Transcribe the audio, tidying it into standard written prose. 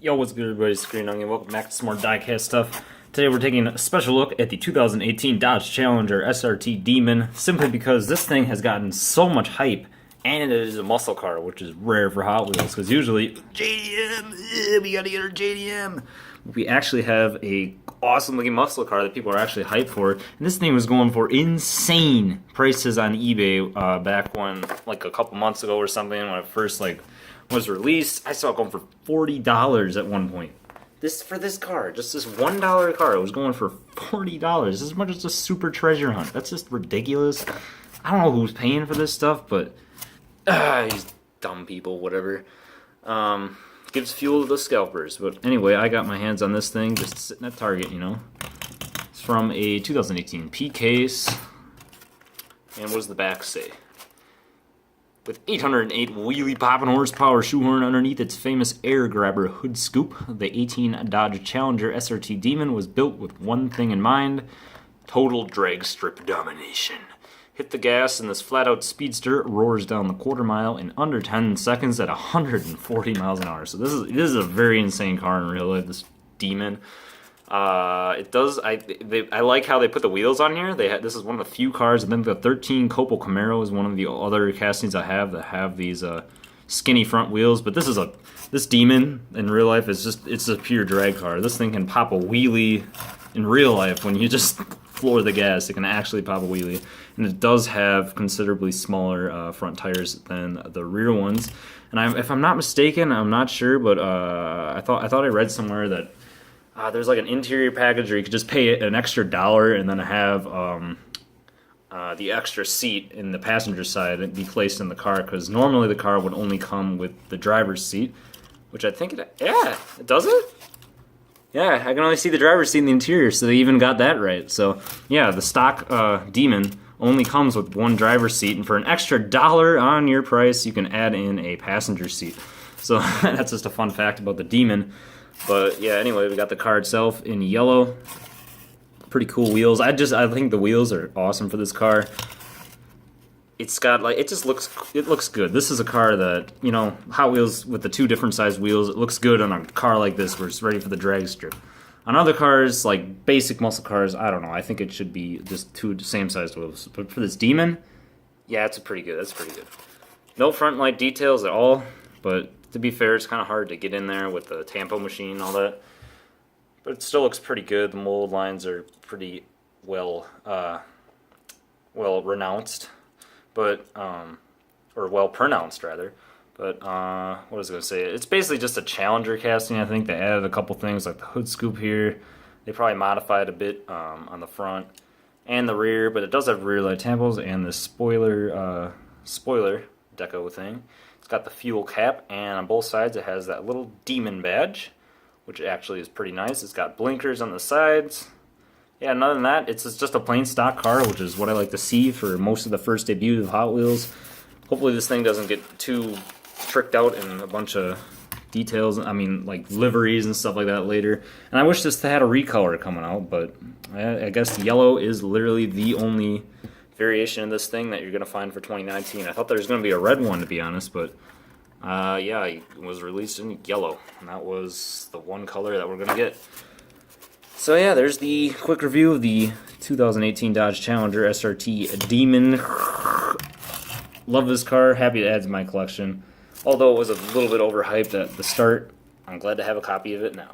Yo, what's good everybody, Screen Onion. Welcome back to some more diecast stuff. Today we're taking a special look at the 2018 Dodge Challenger SRT Demon, simply because this thing has gotten so much hype, and it is a muscle car, which is rare for Hot Wheels, because usually, JDM, we gotta get our JDM. We actually have a awesome looking muscle car that people are actually hyped for, and this thing was going for insane prices on eBay back when, like a couple months ago or something, when it first was released. I saw it going for $40 at one point. For this car, just this $1 car, it was going for $40. As much as a super treasure hunt. That's just ridiculous. I don't know who's paying for this stuff, but these dumb people, whatever. Gives fuel to the scalpers. But anyway, I got my hands on this thing just sitting at Target, you know. It's from a 2018 P case. And what does the back say? With 808 wheelie popping horsepower shoehorn underneath its famous air grabber hood scoop, the 18 Dodge Challenger SRT Demon was built with one thing in mind: total drag strip domination. Hit the gas and this flat-out speedster roars down the quarter mile in under 10 seconds at 140 miles an hour. So this is a very insane car in real life, this Demon. I like how they put the wheels on here. This is one of the few cars. I think the 13 Copel Camaro is one of the other castings I have that have these skinny front wheels. But this Demon in real life it's a pure drag car. This thing can pop a wheelie in real life when you just floor the gas. It can actually pop a wheelie, and it does have considerably smaller front tires than the rear ones. And if I'm not mistaken, I'm not sure, but I thought I read somewhere that there's like an interior package where you could just pay an extra $1 and then have the extra seat in the passenger side and be placed in the car, because normally the car would only come with the driver's seat, which I think it does it? Yeah, I can only see the driver's seat in the interior, so they even got that right. So yeah, the stock Demon only comes with one driver's seat, and for an extra $1 on your price, you can add in a passenger seat. So that's just a fun fact about the Demon. But yeah, anyway, we got the car itself in yellow. Pretty cool wheels. I think the wheels are awesome for this car. It's got it looks good. This is a car that, you know, Hot Wheels with the two different sized wheels, it looks good on a car like this where it's ready for the drag strip. On other cars, like basic muscle cars, I don't know. I think it should be just two same sized wheels. But for this Demon, yeah, that's pretty good. No front light details at all, but to be fair, it's kind of hard to get in there with the tampo machine and all that. But it still looks pretty good. The mold lines are pretty well renounced, but or well pronounced rather. But what was I going to say? It's basically just a Challenger casting. I think they added a couple things like the hood scoop here. They probably modified a bit on the front and the rear, but it does have rear light tampos and the spoiler deco thing. It's got the fuel cap, and on both sides it has that little Demon badge, which actually is pretty nice. It's got blinkers on the sides. Yeah, and other than that, it's just a plain stock car, which is what I like to see for most of the first debut of Hot Wheels. Hopefully this thing doesn't get too tricked out in a bunch of details, I mean like liveries and stuff like that later. And I wish this had a recolor coming out, but I guess yellow is literally the only variation in this thing that you're going to find for 2019. I thought there was going to be a red one, to be honest, but yeah, it was released in yellow, and that was the one color that we're going to get. So yeah, there's the quick review of the 2018 Dodge Challenger SRT Demon. Love this car, happy to add to my collection. Although it was a little bit overhyped at the start, I'm glad to have a copy of it now.